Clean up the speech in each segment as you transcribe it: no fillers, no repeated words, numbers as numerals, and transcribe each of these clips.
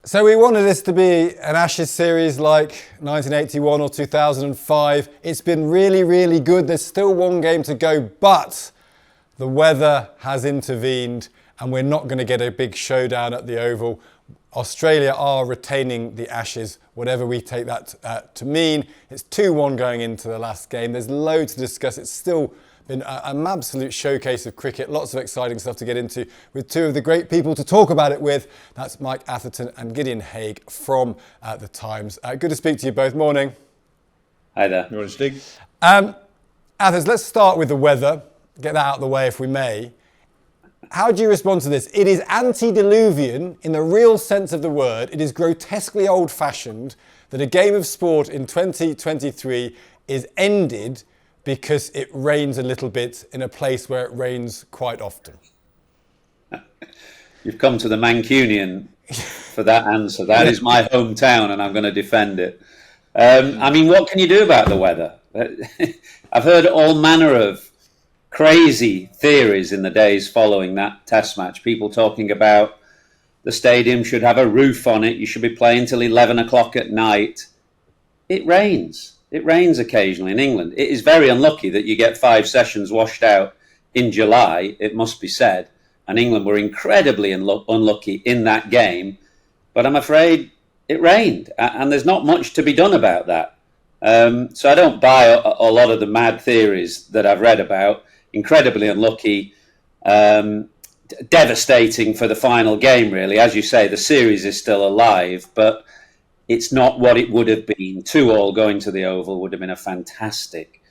So we wanted this to be an Ashes series like 1981 or 2005. It's been really, really good. There's still one game to go, but the weather has intervened and we're not going to get a big showdown at the Oval. Australia are retaining the Ashes, whatever we take that to mean. It's 2-1 going into the last game. There's loads to discuss. It's still been an absolute showcase of cricket. Lots of exciting stuff to get into with two of the great people to talk about it with. That's Mike Atherton and Gideon Haigh from The Times. Good to speak to you both. Morning. Hi there. Morning, Stig. Athers, let's start with the weather. Get that out of the way if we may. How do you respond to this? It is antediluvian in the real sense of the word. It is grotesquely old-fashioned that a game of sport in 2023 is ended because it rains a little bit in a place where it rains quite often. You've come to the Mancunian for that answer. That is my hometown and I'm going to defend it. I mean, what can you do about the weather? I've heard all manner of crazy theories in the days following that test match. People talking about the stadium should have a roof on it. You should be playing till 11 o'clock at night. It rains. It rains occasionally in England. It is very unlucky that you get 5 sessions washed out in July, it must be said. And England were incredibly unlucky in that game. But I'm afraid it rained. And there's not much to be done about that. So I don't buy a lot of the mad theories that I've read about. Incredibly unlucky, devastating for the final game, really. As you say, the series is still alive, but it's not what it would have been. 2-2 going to the Oval would have been a fantastic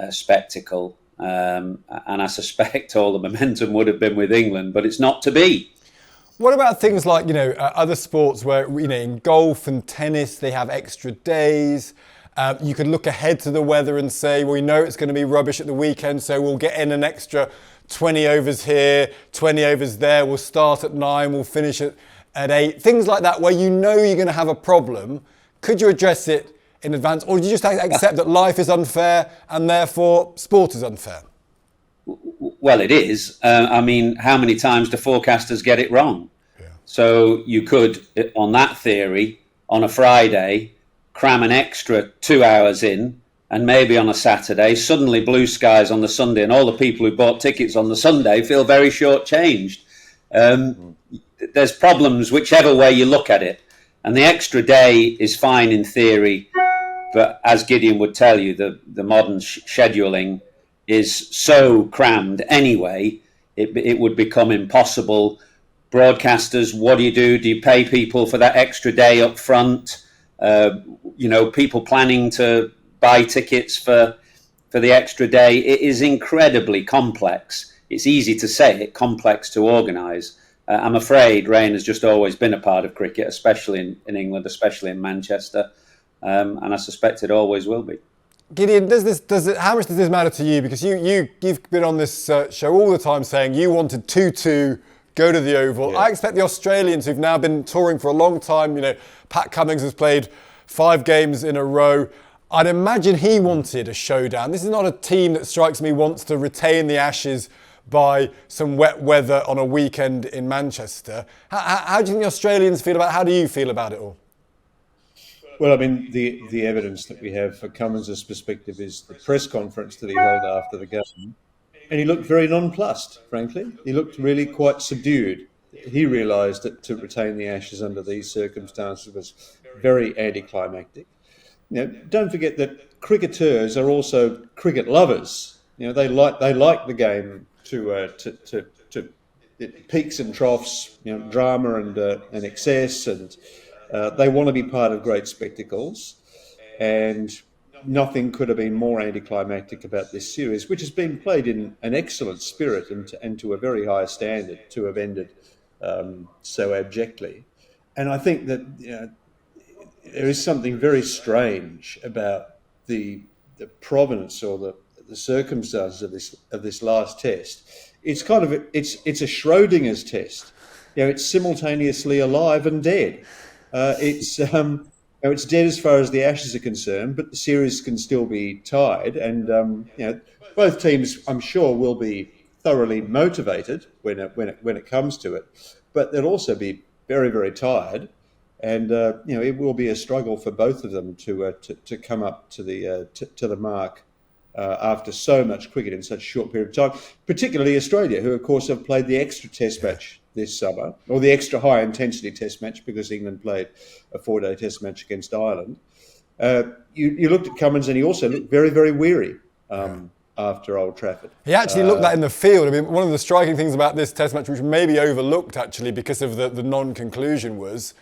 spectacle. And I suspect all the momentum would have been with England, but it's not to be. What about things like, other sports where, in golf and tennis, they have extra days? You could look ahead to the weather and say, well, we know it's going to be rubbish at the weekend, so we'll get in an extra 20 overs here, 20 overs there. We'll start at 9, we'll finish at 8. Things like that, where you're going to have a problem. Could you address it in advance, or do you just accept that life is unfair and therefore sport is unfair? Well, it is. I mean, how many times do forecasters get it wrong? Yeah. So you could, on that theory, on a Friday, cram an extra 2 hours in, and maybe on a Saturday, suddenly blue skies on the Sunday, and all the people who bought tickets on the Sunday feel very shortchanged. There's problems whichever way you look at it. And the extra day is fine in theory, but as Gideon would tell you, the modern scheduling is so crammed anyway, it would become impossible. Broadcasters, what do? Do you pay people for that extra day up front? People planning to buy tickets for the extra day. It is incredibly complex. It's easy to say it, complex to organise. I'm afraid rain has just always been a part of cricket, especially in England, especially in Manchester, and I suspect it always will be. Gideon, how much does this matter to you? Because you've been on this show all the time saying you wanted 2-2, go to the Oval. Yeah. I expect the Australians, who've now been touring for a long time, Pat Cummins has played 5 games in a row. I'd imagine he wanted a showdown. This is not a team that strikes me wants to retain the Ashes by some wet weather on a weekend in Manchester. How do you think the Australians feel about it? How do you feel about it all? Well, I mean, the evidence that we have for Cummins' perspective is the press conference that he held after the game. And he looked very nonplussed, frankly. He looked really quite subdued. He realised that to retain the Ashes under these circumstances was very anticlimactic. Don't forget that cricketers are also cricket lovers. They like the game to peaks and troughs, drama and excess, and they want to be part of great spectacles. And nothing could have been more anticlimactic about this series, which has been played in an excellent spirit and to a very high standard, to have ended so abjectly. And I think that there is something very strange about the provenance or the circumstances of this last test. It's kind of it's a Schrodinger's test. It's simultaneously alive and dead. It's dead as far as the Ashes are concerned, but the series can still be tied. And both teams, I'm sure, will be thoroughly motivated when it comes to it, but they'll also be very, very tired. And it will be a struggle for both of them to come up to the mark after so much cricket in such a short period of time. Particularly Australia, who of course have played the extra Test match this summer, or the extra high intensity Test match, because England played a 4-day Test match against Ireland. You looked at Cummins, and he also looked very, very weary after Old Trafford. He actually looked that in the field. I mean, one of the striking things about this Test match, which may be overlooked actually because of the non-conclusion, was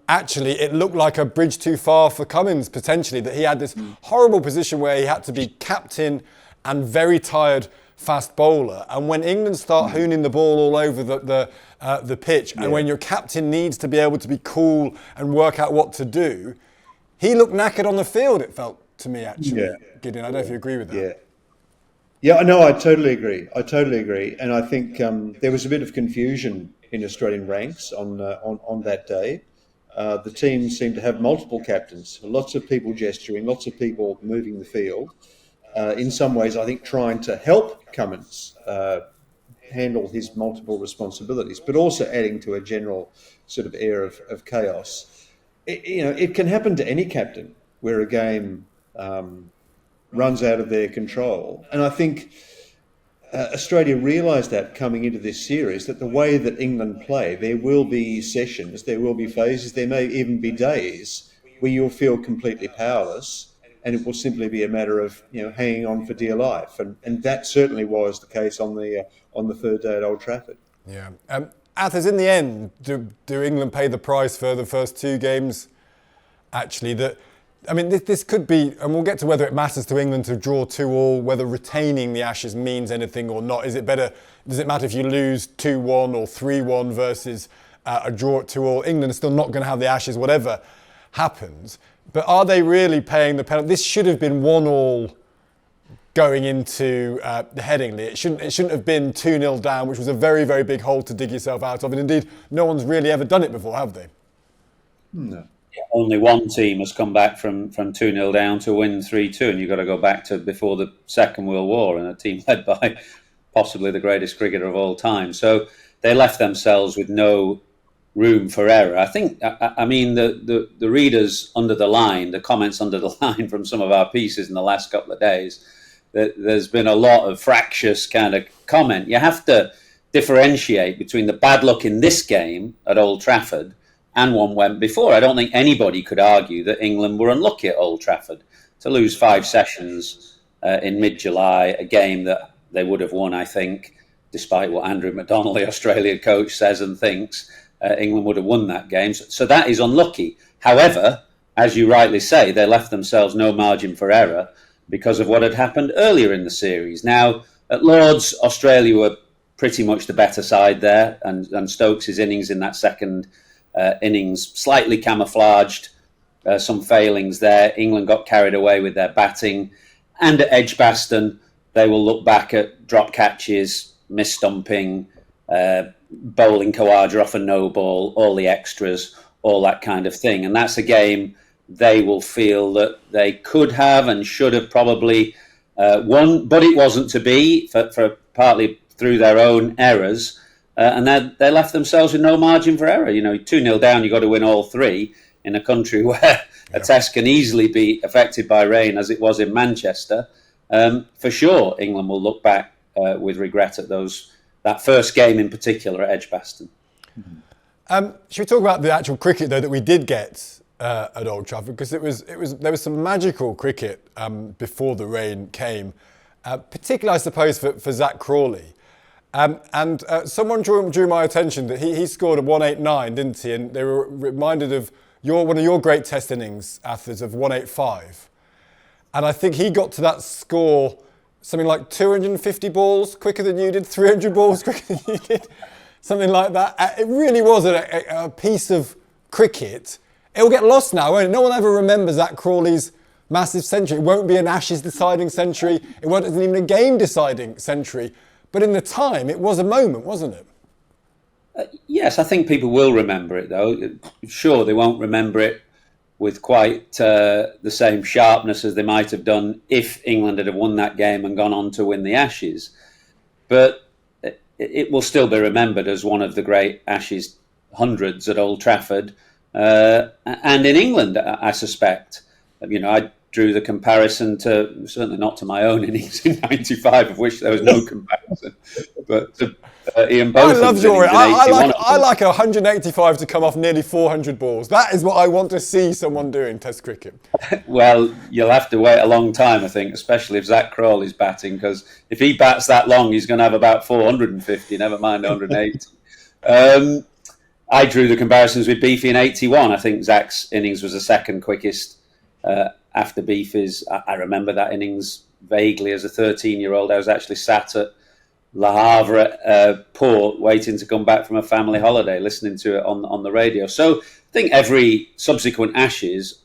actually it looked like a bridge too far for Cummins, potentially, that he had this horrible position where he had to be captain and very tired fast bowler. And when England start hooning the ball all over the pitch, and when your captain needs to be able to be cool and work out what to do, he looked knackered on the field, it felt to me, actually, Gideon. I don't know if you agree with that. Yeah, no, I totally agree. And I think there was a bit of confusion in Australian ranks on that day. The team seemed to have multiple captains, lots of people gesturing, lots of people moving the field. In some ways, I think trying to help Cummins handle his multiple responsibilities, but also adding to a general sort of air of chaos. It can happen to any captain where a game runs out of their control. And I think Australia realised that coming into this series, that the way that England play, there will be sessions, there will be phases, there may even be days where you'll feel completely powerless, and it will simply be a matter of hanging on for dear life. And that certainly was the case on the third day at Old Trafford. Yeah. Athers, in the end, do England pay the price for the first two games? Actually, this could be, and we'll get to whether it matters to England to draw 2-2, whether retaining the Ashes means anything or not. Does it matter if you lose 2-1 or 3-1 versus a draw at 2-2? England is still not going to have the Ashes, whatever happens. But are they really paying the penalty? This should have been 1-1 going into the Headingley. It shouldn't have been 2-0 down, which was a very, very big hole to dig yourself out of. And indeed, no one's really ever done it before, have they? No. Only one team has come back from 2-0 down to win 3-2, and you've got to go back to before the Second World War, and a team led by possibly the greatest cricketer of all time. So they left themselves with no room for error. I think, the readers under the line, the comments under the line from some of our pieces in the last couple of days, there's been a lot of fractious kind of comment. You have to differentiate between the bad luck in this game at Old Trafford and one went before. I don't think anybody could argue that England were unlucky at Old Trafford to lose 5 sessions in mid-July, a game that they would have won, I think, despite what Andrew McDonnell, the Australian coach, says and thinks. England would have won that game. So that is unlucky. However, as you rightly say, they left themselves no margin for error because of what had happened earlier in the series. Now, at Lord's, Australia were pretty much the better side there, and Stokes' innings in that second innings slightly camouflaged some failings there. England got carried away with their batting, and at Edgbaston they will look back at drop catches, mis-stumping, bowling Khawaja off a no ball, all the extras, all that kind of thing. And that's a game they will feel that they could have and should have probably won, but it wasn't to be for partly through their own errors. And they left themselves with no margin for error. 2-0 down, you've got to win all 3 in a country where a test can easily be affected by rain, as it was in Manchester. For sure, England will look back with regret at that first game in particular at Edgbaston. Should we talk about the actual cricket, though, that we did get at Old Trafford? Because there was some magical cricket before the rain came, particularly, I suppose, for Zach Crawley. And someone drew my attention that he scored a 189, didn't he? And they were reminded of one of your great Test innings, Athers, of 185. And I think he got to that score something like 250 balls quicker than you did, 300 balls quicker than you did, something like that. It really was a piece of cricket. It will get lost now, won't it? No one ever remembers Zach Crawley's massive century. It won't be an Ashes deciding century. It wasn't even a game deciding century. But in the time, it was a moment, wasn't it? Yes, I think people will remember it, though. Sure, they won't remember it with quite the same sharpness as they might have done if England had won that game and gone on to win the Ashes. But it will still be remembered as one of the great Ashes hundreds at Old Trafford, and in England, I suspect. I drew the comparison to, certainly not to my own innings in '95, of which there was no comparison, but to Ian Botham's innings in '81. I like 185 to come off nearly 400 balls. That is what I want to see someone doing Test cricket. Well, you'll have to wait a long time, I think, especially if Zach Crawley's batting, because if he bats that long, he's going to have about 450, never mind 180. I drew the comparisons with Beefy in '81. I think Zach's innings was the second quickest after Beefy's. I remember that innings vaguely as a 13-year-old. I was actually sat at Le Havre at Port waiting to come back from a family holiday, listening to it on the radio. So I think every subsequent Ashes,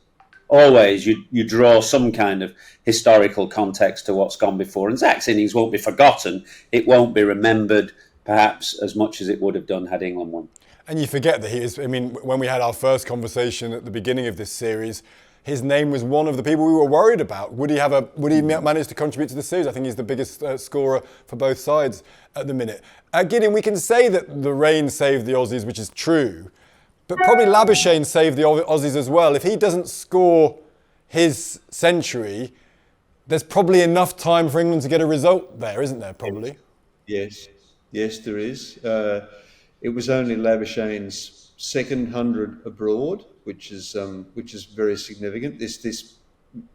always you draw some kind of historical context to what's gone before. And Zach's innings won't be forgotten. It won't be remembered perhaps as much as it would have done had England won. And you forget that he is, when we had our first conversation at the beginning of this series, his name was one of the people we were worried about. Would he manage to contribute to the series? I think he's the biggest scorer for both sides at the minute. Gideon, we can say that the rain saved the Aussies, which is true, but probably Labuschagne saved the Aussies as well. If he doesn't score his century, there's probably enough time for England to get a result there, isn't there, probably? Yes, there is. It was only Labuschagne's second 100 abroad, which is very significant. This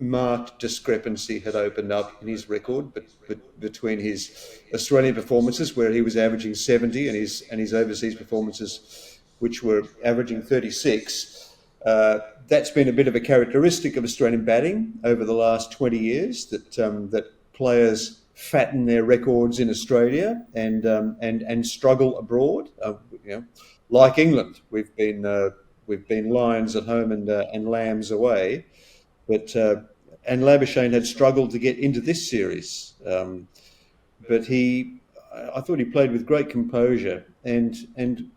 marked discrepancy had opened up in his record, but between his Australian performances, where he was averaging 70, and his overseas performances, which were averaging 36. That's been a bit of a characteristic of Australian batting over the last 20 years. That players fatten their records in Australia and struggle abroad. Like England, we've been lions at home and lambs away, but and Labuschagne had struggled to get into this series, but I thought he played with great composure and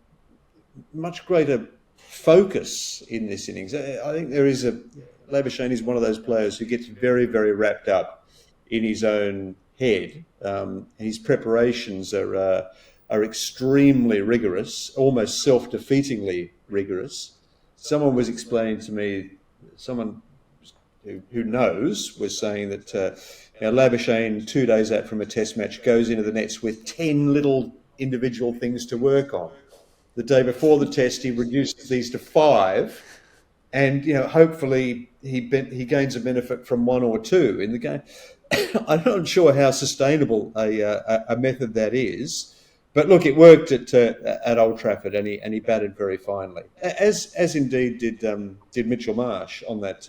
much greater focus in this innings. I think Labuschagne is one of those players who gets very, very wrapped up in his own head. His preparations are extremely rigorous, almost self-defeatingly rigorous. Someone was explaining to me, someone who knows was saying that Labuschagne, 2 days out from a test match, goes into the nets with 10 little individual things to work on. The day before the test, he reduces these to 5, and hopefully he gains a benefit from 1 or 2 in the game. I'm not sure how sustainable a method that is, but look, it worked at Old Trafford, and he batted very finely, as indeed did Mitchell Marsh on that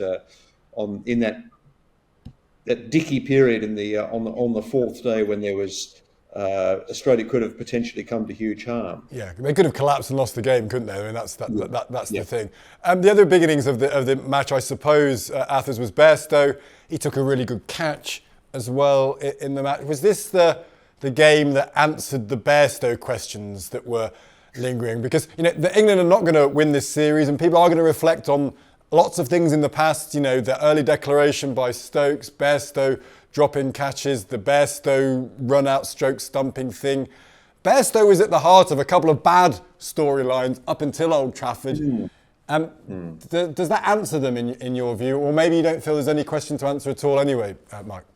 dicky period on the fourth day when there was Australia could have potentially come to huge harm. Yeah, they could have collapsed and lost the game, couldn't they? That's the thing. The other big innings of the match, I suppose, Athers, was Bairstow. He took a really good catch as well in the match. Was this the game that answered the Bairstow questions that were lingering? Because the England are not going to win this series, and people are going to reflect on lots of things in the past. The early declaration by Stokes, Bairstow drop-in catches, the Bairstow run-out stroke stumping thing. Bairstow was at the heart of a couple of bad storylines up until Old Trafford. Does that answer them in your view? Or maybe you don't feel there's any question to answer at all anyway, Mark?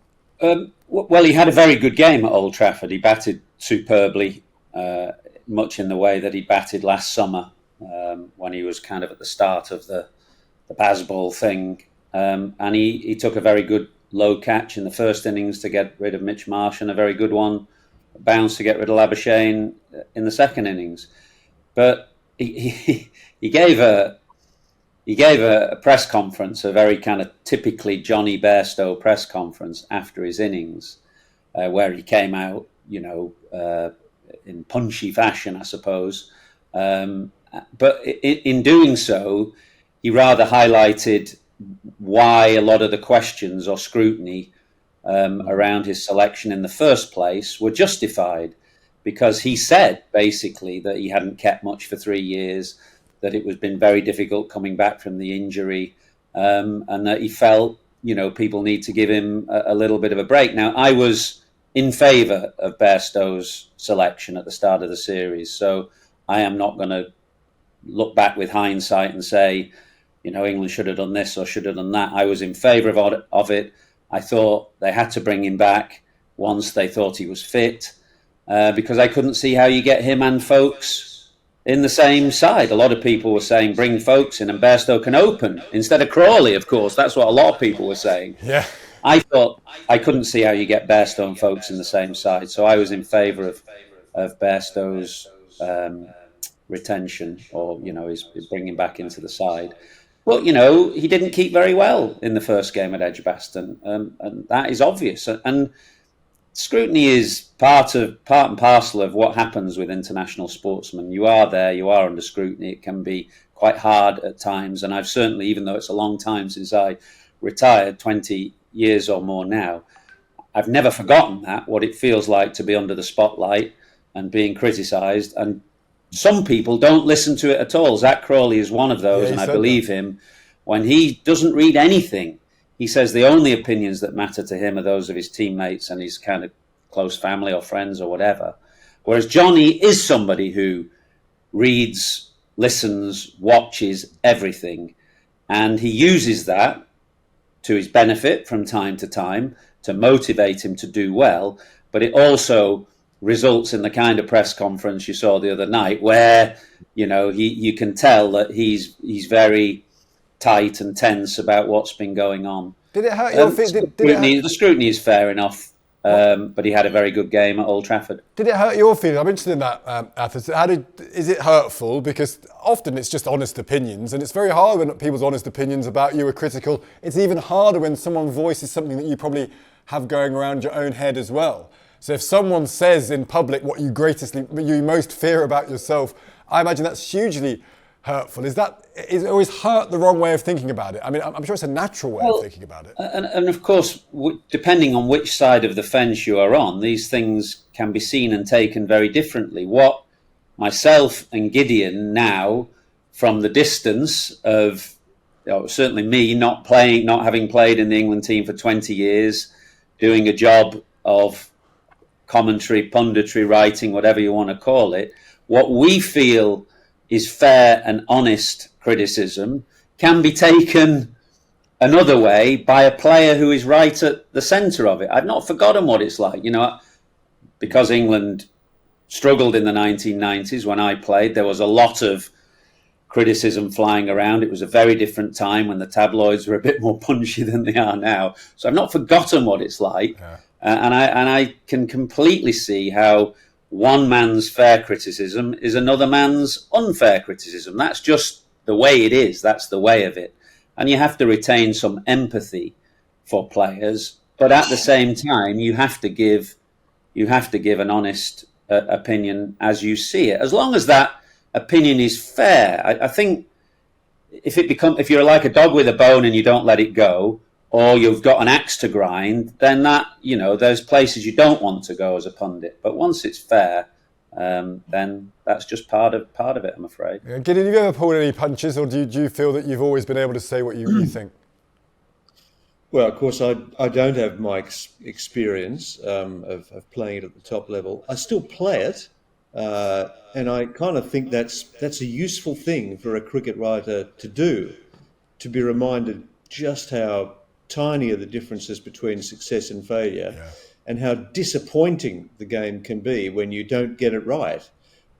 Well, he had a very good game at Old Trafford. He batted superbly, much in the way that he batted last summer when he was kind of at the start of the Bazball thing. And he took a very good low catch in the first innings to get rid of Mitch Marsh, and a very good one, bounce to get rid of Labuschagne in the second innings. But he gave a press conference, a very kind of typically Johnny Bairstow press conference after his innings, where he came out, in punchy fashion, I suppose. But in doing so, he rather highlighted why a lot of the questions or scrutiny around his selection in the first place were justified, because he said basically that he hadn't kept much for 3 years, that it was been very difficult coming back from the injury, and that he felt, people need to give him a little bit of a break. Now, I was in favour of Bairstow's selection at the start of the series, so I am not going to look back with hindsight and say, England should have done this or should have done that. I was in favour of it. I thought they had to bring him back once they thought he was fit, because I couldn't see how you get him and Folkes in the same side. A lot of people were saying bring Folkes in and Bairstow can open instead of Crawley, of course. That's what a lot of people were saying. Yeah. I thought I couldn't see how you get Bairstow and Folkes in the same side. So I was in favour of Bairstow's retention, or, his bringing back into the side. But, he didn't keep very well in the first game at Edgbaston, and that is obvious. And scrutiny is part and parcel of what happens with international sportsmen. You are there, you are under scrutiny. It can be quite hard at times. And I've certainly, even though it's a long time since I retired, 20 years or more now, I've never forgotten what it feels like to be under the spotlight and being criticised. And some people don't listen to it at all. Zach Crawley is one of those, and I believe him. When he doesn't read anything, he says the only opinions that matter to him are those of his teammates and his kind of close family or friends or whatever. Whereas Johnny is somebody who reads, listens, watches everything. And he uses that to his benefit from time to time to motivate him to do well. But it also results in the kind of press conference you saw the other night where, you can tell that he's very tight and tense about what's been going on. Did it hurt your feelings? The scrutiny is fair enough, but he had a very good game at Old Trafford. Did it hurt your feelings? I'm interested in that, Atherton. Is it hurtful? Because often it's just honest opinions, and it's very hard when people's honest opinions about you are critical. It's even harder when someone voices something that you probably have going around your own head as well. So if someone says in public what you most fear about yourself, I imagine that's hugely hurtful. Is it always hurt the wrong way of thinking about it? I mean, I'm sure it's a natural way of thinking about it. And of course, depending on which side of the fence you are on, these things can be seen and taken very differently. What myself and Gideon now, from the distance of certainly me not having played in the England team for 20 years, doing a job of commentary, punditry, writing, whatever you want to call it, what we feel is fair and honest criticism can be taken another way by a player who is right at the centre of it. I've not forgotten what it's like. Because England struggled in the 1990s when I played, there was a lot of criticism flying around. It was a very different time when the tabloids were a bit more punchy than they are now. So I've not forgotten what it's like. Yeah. And I can completely see how one man's fair criticism is another man's unfair criticism. That's just the way it is. That's the way of it. And you have to retain some empathy for players. But at the same time, you have to give an honest opinion as you see it. As long as that opinion is fair, I think if you're like a dog with a bone and you don't let it go, or you've got an axe to grind, then there's places you don't want to go as a pundit. But once it's fair, then that's just part of it, I'm afraid. Yeah. Gideon, have you ever pulled any punches, or do you feel that you've always been able to say what you think? Well, of course, I don't have Mike's experience of playing it at the top level. I still play it, and I kind of think that's a useful thing for a cricket writer to do, to be reminded just how tiny are the differences between success and failure, and how disappointing the game can be when you don't get it right.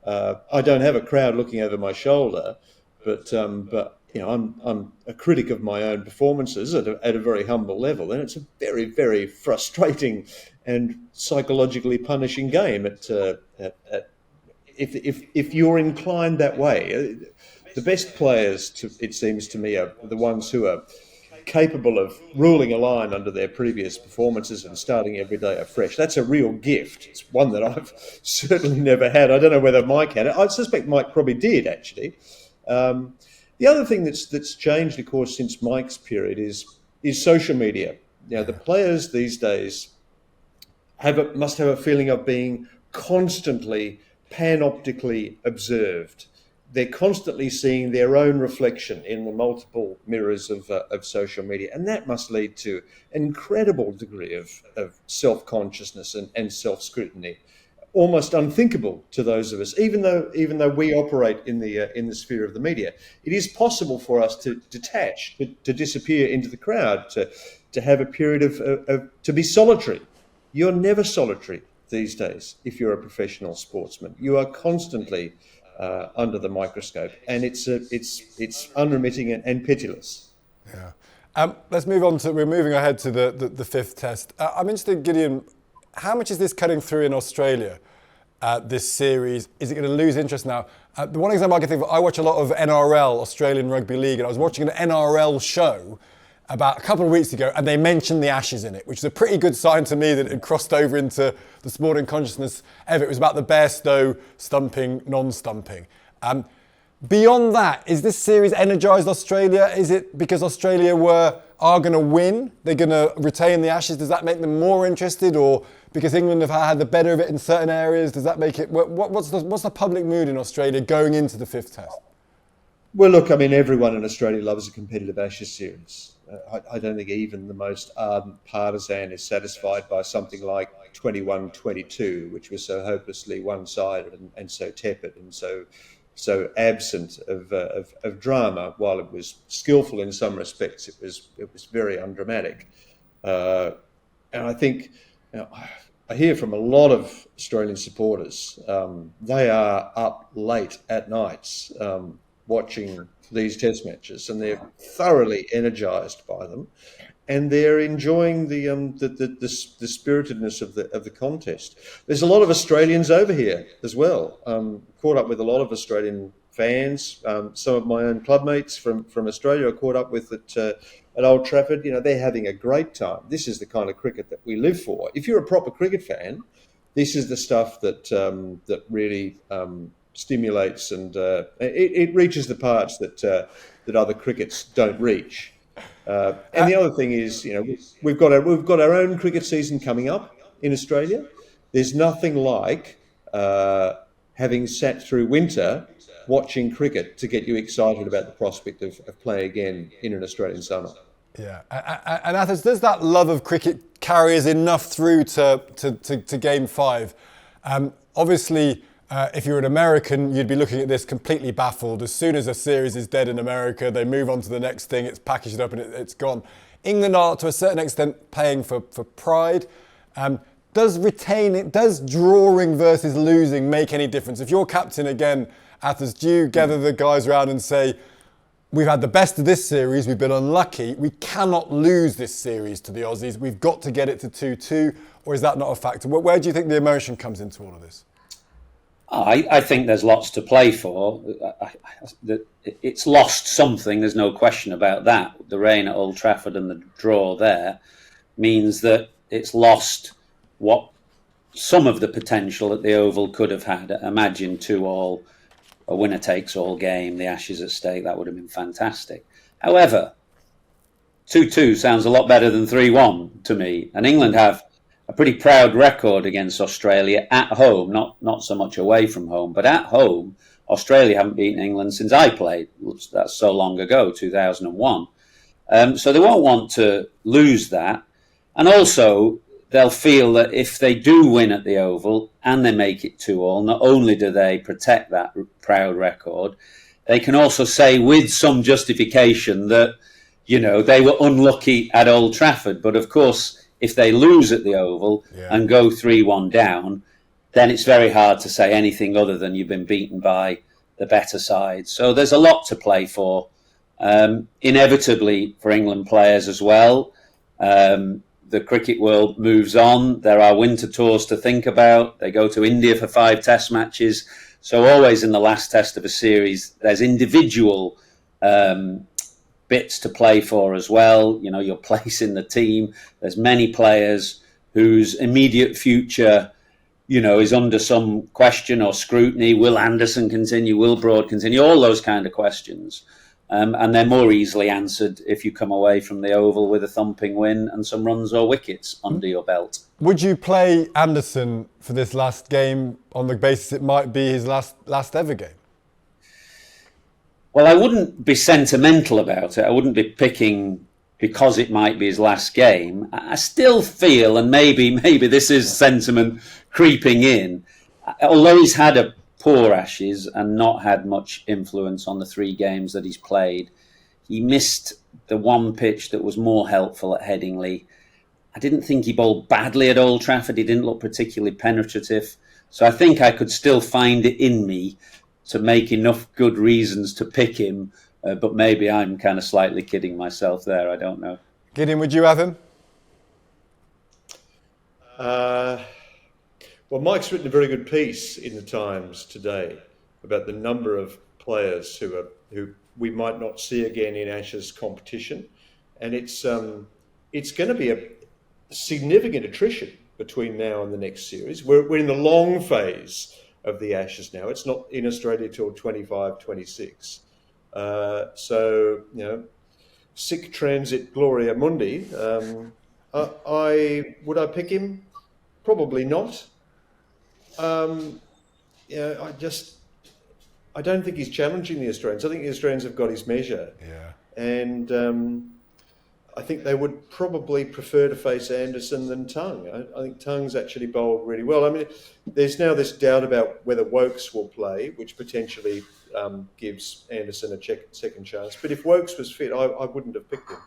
I don't have a crowd looking over my shoulder, but I'm a critic of my own performances at a very humble level, and it's a very, very frustrating and psychologically punishing game. If you're inclined that way, the best players, it seems to me, are the ones who are capable of ruling a line under their previous performances and starting every day afresh. That's a real gift. It's one that I've certainly never had. I don't know whether Mike had it. I suspect Mike probably did, actually. The other thing that's changed, of course, since Mike's period is social media. The players these days must have a feeling of being constantly panoptically observed. They're constantly seeing their own reflection in the multiple mirrors of social media. And that must lead to an incredible degree of self-consciousness and self-scrutiny. almost unthinkable to those of us, even though we operate in the sphere of the media. It is possible for us to detach, to disappear into the crowd, to have a period of to be solitary. You're never solitary these days if you're a professional sportsman. You are constantly under the microscope, and it's unremitting and pitiless. Yeah. Let's move on to. We're moving ahead to the fifth test. I'm interested, Gideon. How much is this cutting through in Australia? This series, is it going to lose interest now? The one example I can think of, I watch a lot of NRL, Australian Rugby League, and I was watching an NRL show about a couple of weeks ago, and they mentioned the Ashes in it, which is a pretty good sign to me that it had crossed over into the sporting consciousness ever. It was about the Bairstow stumping, non-stumping. Beyond that, is this series energised Australia? Is it because Australia are going to win? They're going to retain the Ashes? Does that make them more interested? Or because England have had the better of it in certain areas, does that make it... What's the public mood in Australia going into the fifth test? Well, look, I mean, everyone in Australia loves a competitive Ashes series. I don't think even the most ardent partisan is satisfied by something like 21-22, which was so hopelessly one-sided and so tepid and so absent of drama. While it was skillful in some respects, it was very undramatic. And I think, I hear from a lot of Australian supporters. They are up late at nights watching these test matches, and they're thoroughly energised by them, and they're enjoying the spiritedness of the contest. There's a lot of Australians over here as well. Caught up with a lot of Australian fans. Some of my own clubmates from Australia are caught up with at Old Trafford. They're having a great time. This is the kind of cricket that we live for. If you're a proper cricket fan, this is the stuff that really stimulates, and it reaches the parts that other crickets don't reach. And the other thing is, we've got our own cricket season coming up in Australia. There's nothing like having sat through winter watching cricket to get you excited about the prospect of playing again in an Australian summer. Yeah, and Athers, does that love of cricket carry us enough through to Game 5? Obviously, if you're an American, you'd be looking at this completely baffled. As soon as a series is dead in America, they move on to the next thing, it's packaged up and it's gone. England are, to a certain extent, paying for pride. Does drawing versus losing make any difference? If you're captain again, Athers, do you gather the guys around and say, we've had the best of this series, we've been unlucky, we cannot lose this series to the Aussies, we've got to get it to 2-2, or is that not a factor? Where do you think the emotion comes into all of this? I think there's lots to play for. It's lost something, there's no question about that. The rain at Old Trafford and the draw there means that it's lost what some of the potential that the Oval could have had. Imagine 2-2, a winner-takes-all game, the Ashes at stake, that would have been fantastic. However, 2-2 sounds a lot better than 3-1 to me. And England have a pretty proud record against Australia at home, not so much away from home, but at home, Australia haven't beaten England since I played. That's so long ago, 2001. So they won't want to lose that. And also, they'll feel that if they do win at the Oval and they make it 2-2, not only do they protect that proud record, they can also say with some justification that, they were unlucky at Old Trafford. But of course, if they lose at the Oval and go 3-1 down, then it's very hard to say anything other than you've been beaten by the better side. So there's a lot to play for, inevitably for England players as well. The cricket world moves on. There are winter tours to think about. They go to India for 5 test matches. So always in the last test of a series, there's individual bits to play for as well. Your place in the team. There's many players whose immediate future, is under some question or scrutiny. Will Anderson continue? Will Broad continue? All those kind of questions. And they're more easily answered if you come away from the Oval with a thumping win and some runs or wickets under your belt. Would you play Anderson for this last game on the basis it might be his last ever game? Well, I wouldn't be sentimental about it. I wouldn't be picking because it might be his last game. I still feel, and maybe this is sentiment creeping in, although he's had a poor Ashes and not had much influence on the 3 games that he's played, he missed the one pitch that was more helpful at Headingley. I didn't think he bowled badly at Old Trafford. He didn't look particularly penetrative. So I think I could still find it in me to make enough good reasons to pick him. But maybe I'm kind of slightly kidding myself there. I don't know. Gideon, would you have him? Well, Mike's written a very good piece in the Times today about the number of players who we might not see again in Ashes competition, and it's going to be a significant attrition between now and the next series. We're in the long phase of the Ashes now. It's not in Australia till 25, 26. So, sic transit gloria mundi. Would I pick him? Probably not. I don't think he's challenging the Australians. I think the Australians have got his measure. Yeah. And I think they would probably prefer to face Anderson than Tongue. I think Tongue's actually bowled really well. I mean, there's now this doubt about whether Woakes will play, which potentially gives Anderson a second chance. But if Woakes was fit, I wouldn't have picked him.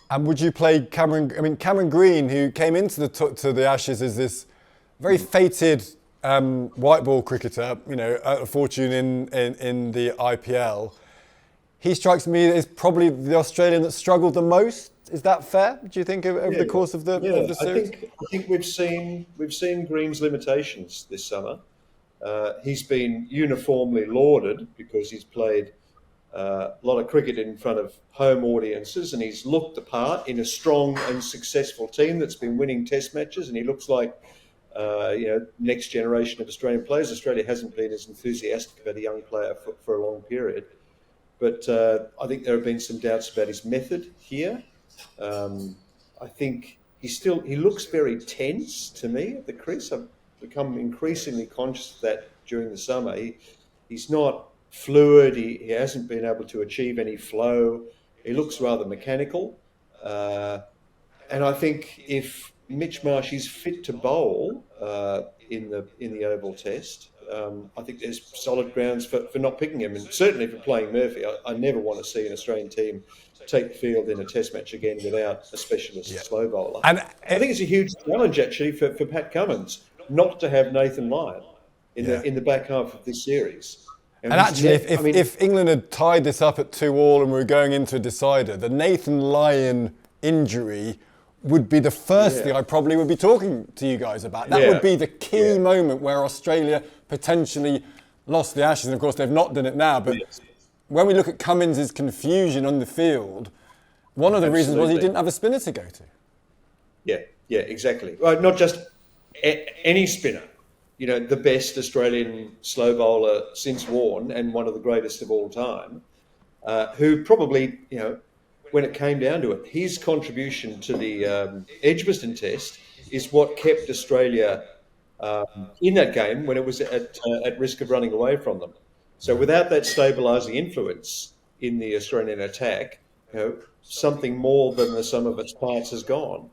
And would you play Cameron? I mean, Cameron Green, who came into the Ashes as this very fated white ball cricketer, a fortune in the IPL. He strikes me as probably the Australian that struggled the most. Is that fair? Do you think over the course of the series? I think we've seen Green's limitations this summer. He's been uniformly lauded because he's played a lot of cricket in front of home audiences, and he's looked the part in a strong and successful team that's been winning Test matches, and he looks like next generation of Australian players. Australia hasn't been as enthusiastic about a young player for a long period. But I think there have been some doubts about his method here. I think he looks very tense to me at the crease. I've become increasingly conscious of that during the summer. He's not fluid. He hasn't been able to achieve any flow. He looks rather mechanical. And I think if Mitch Marsh is fit to bowl in the Oval Test, I think there's solid grounds for not picking him. And certainly for playing Murphy, I never want to see an Australian team take the field in a Test match again without a specialist slow bowler. And I think it's a huge challenge actually for Pat Cummins not to have Nathan Lyon in the back half of this series. And actually, if England had tied this up at 2-2 and we were going into a decider, the Nathan Lyon injury would be the first thing I probably would be talking to you guys about. That would be the key moment where Australia potentially lost the Ashes. And of course, they've not done it now. But when we look at Cummins' confusion on the field, one of the reasons was he didn't have a spinner to go to. Yeah, exactly. Well, not just any spinner. The best Australian slow bowler since Warne and one of the greatest of all time, who probably, when it came down to it, his contribution to the Edgbaston Test is what kept Australia in that game when it was at risk of running away from them. So without that stabilising influence in the Australian attack, something more than the sum of its parts has gone.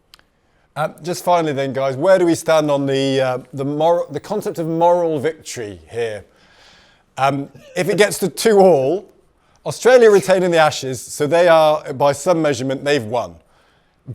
Just finally then, guys, where do we stand on the concept of moral victory here? If it gets to 2-2, Australia retaining the Ashes, so they are, by some measurement, they've won.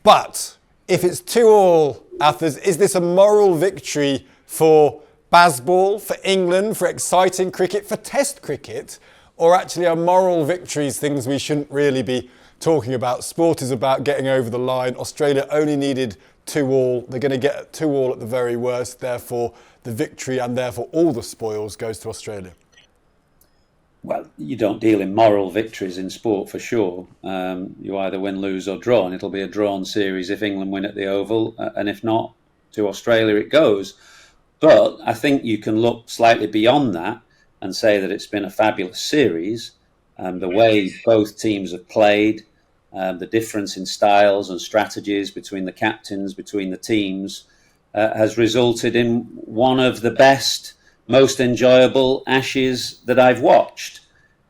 But if it's 2-2, Athers, is this a moral victory for Bazball, for England, for exciting cricket, for Test cricket, or actually are moral victories things we shouldn't really be talking about? Sport is about getting over the line. Australia only needed 2-2. They're going to get 2-2 at the very worst. Therefore, the victory and therefore all the spoils goes to Australia. Well, you don't deal in moral victories in sport for sure. You either win, lose or draw, and it'll be a drawn series if England win at the Oval, and if not, to Australia it goes. But I think you can look slightly beyond that and say that it's been a fabulous series. The way both teams have played, the difference in styles and strategies between the captains, between the teams, has resulted in one of the best, most enjoyable Ashes that I've watched.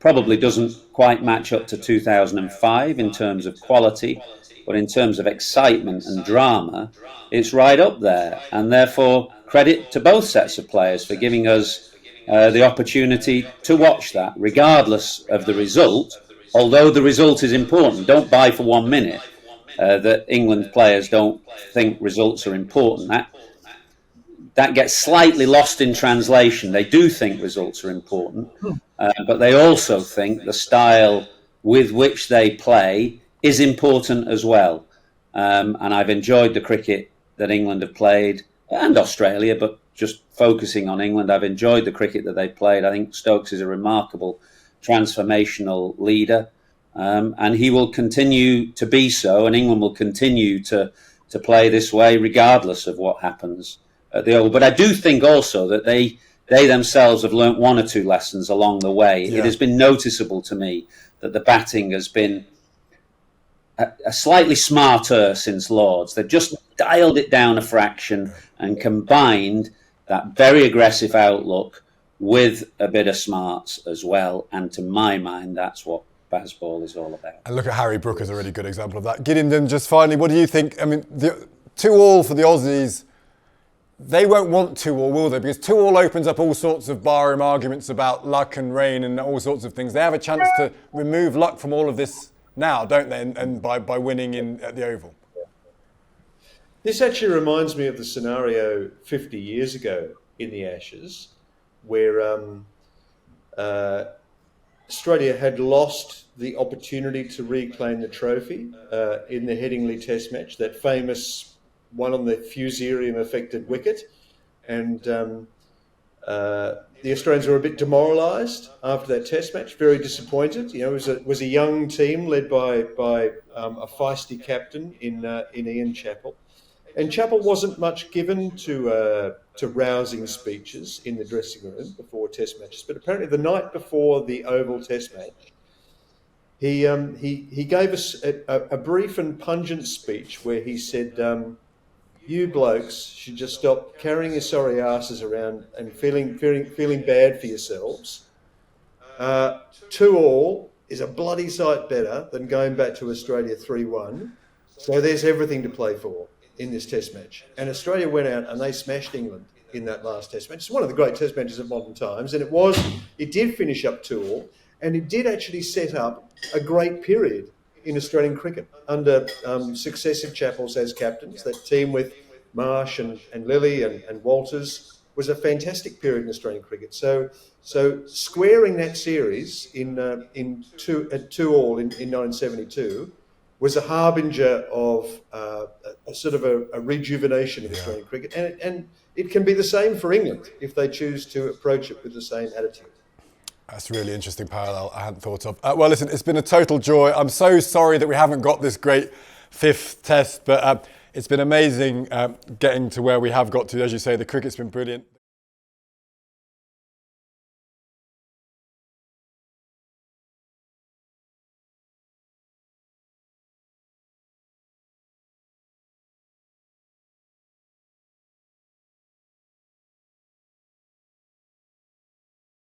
probably doesn't quite match up to 2005 in terms of quality, but in terms of excitement and drama, it's right up there. And therefore, credit to both sets of players for giving us the opportunity to watch that, regardless of the result. Although the result is important, don't buy for 1 minute that England players don't think results are important. That gets slightly lost in translation. They do think results are important, but they also think the style with which they play is important as well. And I've enjoyed the cricket that England have played, and Australia, but just focusing on England, I've enjoyed the cricket that they played. I think Stokes is a remarkable transformational leader, and he will continue to be so, and England will continue to play this way regardless of what happens at the Oval. But I do think also that they themselves have learnt 1 or 2 lessons along the way. Yeah. It has been noticeable to me that the batting has been a slightly smarter since Lords. They've just dialed it down a fraction and combined that very aggressive outlook with a bit of smarts as well. And to my mind, that's what Bazball is all about. And look at Harry Brook as a really good example of that. Gideon, then just finally, what do you think? I mean, the 2-all for the Aussies, they won't want 2-all, will they? Because 2-all opens up all sorts of barroom arguments about luck and rain and all sorts of things. They have a chance to remove luck from all of this now, don't they? And by winning at the Oval. This actually reminds me of the scenario 50 years ago in the Ashes, where Australia had lost the opportunity to reclaim the trophy in the Headingley Test match, that famous one on the Fusarium-affected wicket. And the Australians were a bit demoralised after that Test match, very disappointed. You know, it was a young team led by a feisty captain in Ian Chappell. And Chappell wasn't much given to rousing speeches in the dressing room before Test matches, but apparently the night before the Oval Test match, he gave us a brief and pungent speech where he said, "You blokes should just stop carrying your sorry asses around and feeling bad for yourselves. 2-all is a bloody sight better than going back to Australia 3-1. So there's everything to play for in this Test match." And Australia went out and they smashed England in that last Test match. It's one of the great Test matches of modern times, and it did finish up 2-all, and it did actually set up a great period in Australian cricket under successive Chappells as captains. That team with Marsh and Lilly and Walters was a fantastic period in Australian cricket. So squaring that series in 2-all in 1972 was a harbinger of a sort of a rejuvenation of Australian cricket, and it can be the same for England if they choose to approach it with the same attitude. That's a really interesting parallel I hadn't thought of. Well, listen, it's been a total joy. I'm so sorry that we haven't got this great 5th Test, but it's been amazing getting to where we have got to. As you say, the cricket's been brilliant.